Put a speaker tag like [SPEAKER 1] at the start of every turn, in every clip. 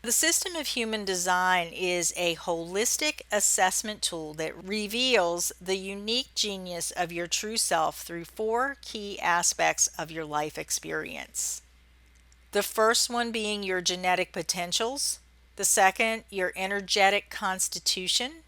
[SPEAKER 1] The system of human design is a holistic assessment tool that reveals the unique genius of your true self through four key aspects of your life experience. The first one being your genetic potentials, the second, your energetic constitution,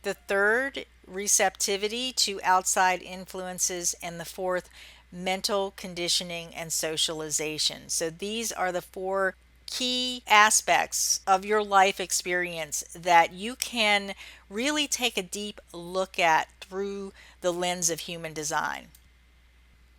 [SPEAKER 1] the third, receptivity to outside influences, and the fourth, mental conditioning and socialization. So these are the four key aspects of your life experience that you can really take a deep look at through the lens of human design.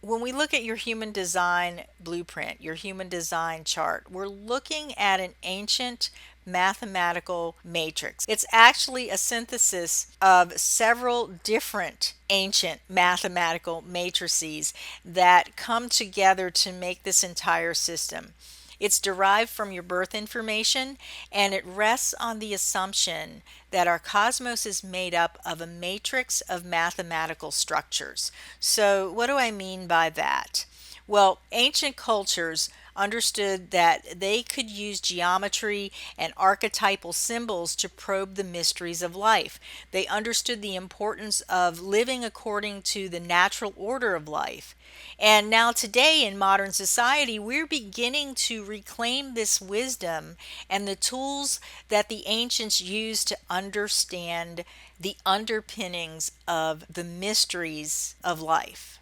[SPEAKER 1] When we look at your human design blueprint, your human design chart, we're looking at an ancient mathematical matrix. It's actually a synthesis of several different ancient mathematical matrices that come together to make this entire system. It's derived from your birth information, and it rests on the assumption that our cosmos is made up of a matrix of mathematical structures. So, what do I mean by that? Well, ancient cultures understood that they could use geometry and archetypal symbols to probe the mysteries of life. They understood the importance of living according to the natural order of life. And now, today in modern society, we're beginning to reclaim this wisdom and the tools that the ancients used to understand the underpinnings of the mysteries of life.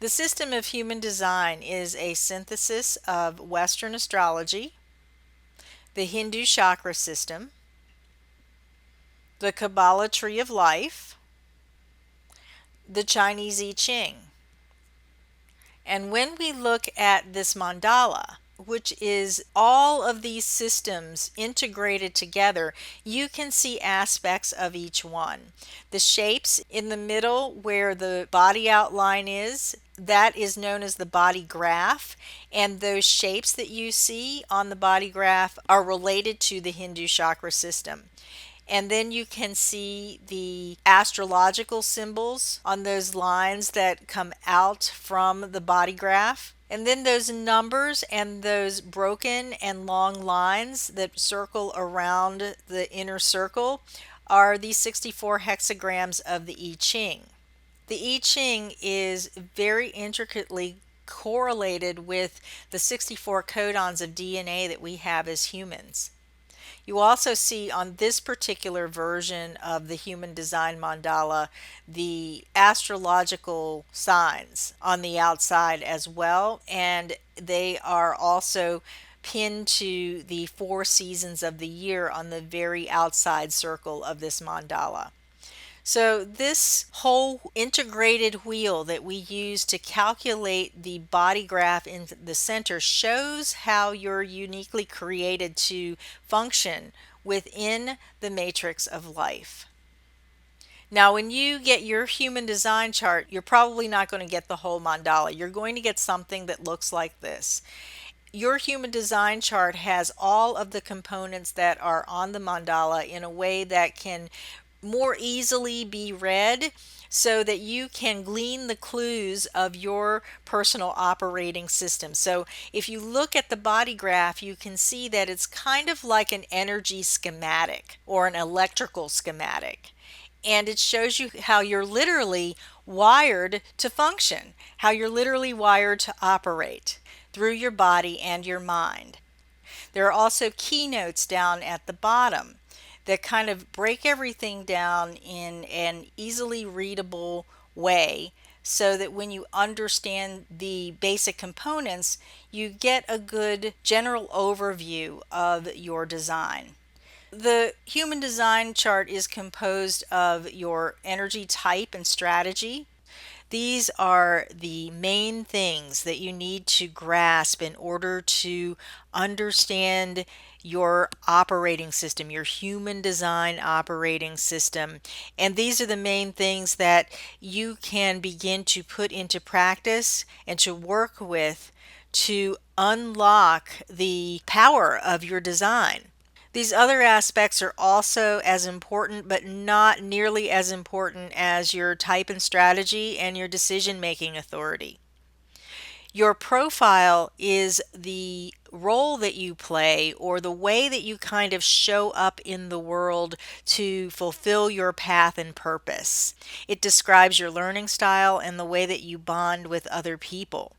[SPEAKER 1] The system of human design is a synthesis of Western astrology, the Hindu chakra system, the Kabbalah tree of life, the Chinese I Ching. And when we look at this mandala, which is all of these systems integrated together, you can see aspects of each one. The shapes in the middle where the body outline is, that is known as the body graph. And those shapes that you see on the body graph are related to the Hindu chakra system. And then you can see the astrological symbols on those lines that come out from the body graph. And then those numbers and those broken and long lines that circle around the inner circle are the 64 hexagrams of the I Ching. The I Ching is very intricately correlated with the 64 codons of DNA that we have as humans. You also see on this particular version of the human design mandala the astrological signs on the outside as well, and they are also pinned to the four seasons of the year on the very outside circle of this mandala. So, this whole integrated wheel that we use to calculate the body graph in the center shows how you're uniquely created to function within the matrix of life. Now, when you get your human design chart, you're probably not going to get the whole mandala. You're going to get something that looks like this. Your human design chart has all of the components that are on the mandala in a way that can more easily be read so that you can glean the clues of your personal operating system. So if you look at the body graph, you can see that it's kind of like an energy schematic or an electrical schematic. And it shows you how you're literally wired to function, how you're literally wired to operate through your body and your mind. There are also keynotes down at the bottom that kind of break everything down in an easily readable way so that when you understand the basic components, you get a good general overview of your design. The human design chart is composed of your energy type and strategy. These are the main things that you need to grasp in order to understand your operating system, your human design operating system. And these are the main things that you can begin to put into practice and to work with to unlock the power of your design. These other aspects are also as important, but not nearly as important as your type and strategy and your decision making authority. Your profile is the role that you play or the way that you kind of show up in the world to fulfill your path and purpose. It describes your learning style and the way that you bond with other people.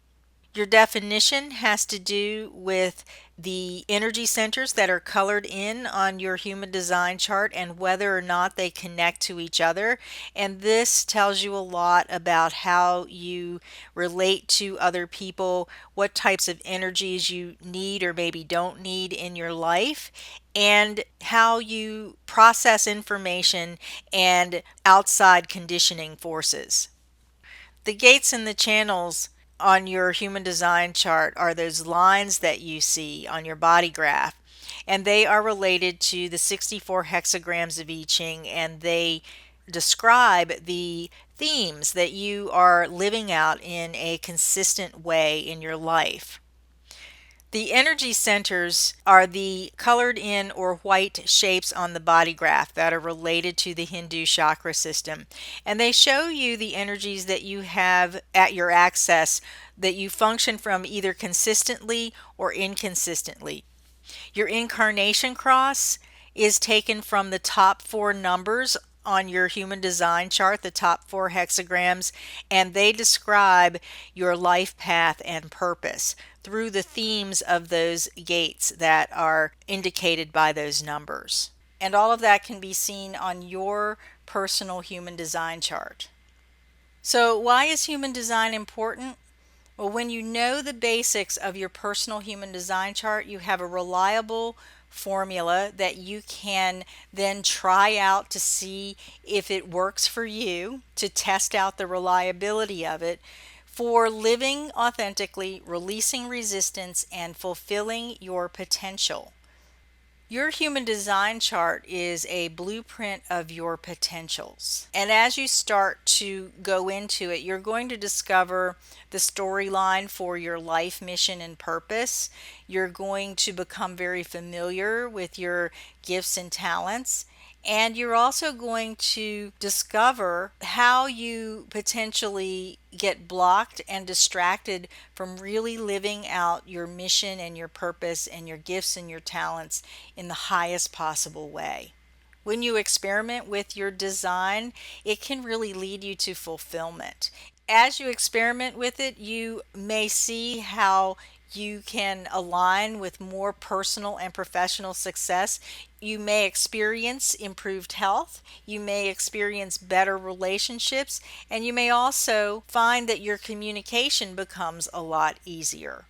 [SPEAKER 1] Your definition has to do with the energy centers that are colored in on your human design chart and whether or not they connect to each other. And this tells you a lot about how you relate to other people, what types of energies you need or maybe don't need in your life, and how you process information and outside conditioning forces. The gates and the channels on your human design chart are those lines that you see on your body graph, and they are related to the 64 hexagrams of I Ching, and they describe the themes that you are living out in a consistent way in your life. The energy centers are the colored in or white shapes on the body graph that are related to the Hindu chakra system. And they show you the energies that you have at your axis that you function from either consistently or inconsistently. Your incarnation cross is taken from the top four numbers on your human design chart, the top four hexagrams, and they describe your life path and purpose through the themes of those gates that are indicated by those numbers. And all of that can be seen on your personal human design chart. So, why is human design important? Well, when you know the basics of your personal human design chart, you have a reliable formula that you can then try out to see if it works for you, to test out the reliability of it for living authentically, releasing resistance, and fulfilling your potential. Your human design chart is a blueprint of your potentials. And as you start to go into it, you're going to discover the storyline for your life mission and purpose. You're going to become very familiar with your gifts and talents. And you're also going to discover how you potentially get blocked and distracted from really living out your mission and your purpose and your gifts and your talents in the highest possible way. When you experiment with your design, it can really lead you to fulfillment. As you experiment with it, you may see how you can align with more personal and professional success. You may experience improved health. You may experience better relationships. And you may also find that your communication becomes a lot easier.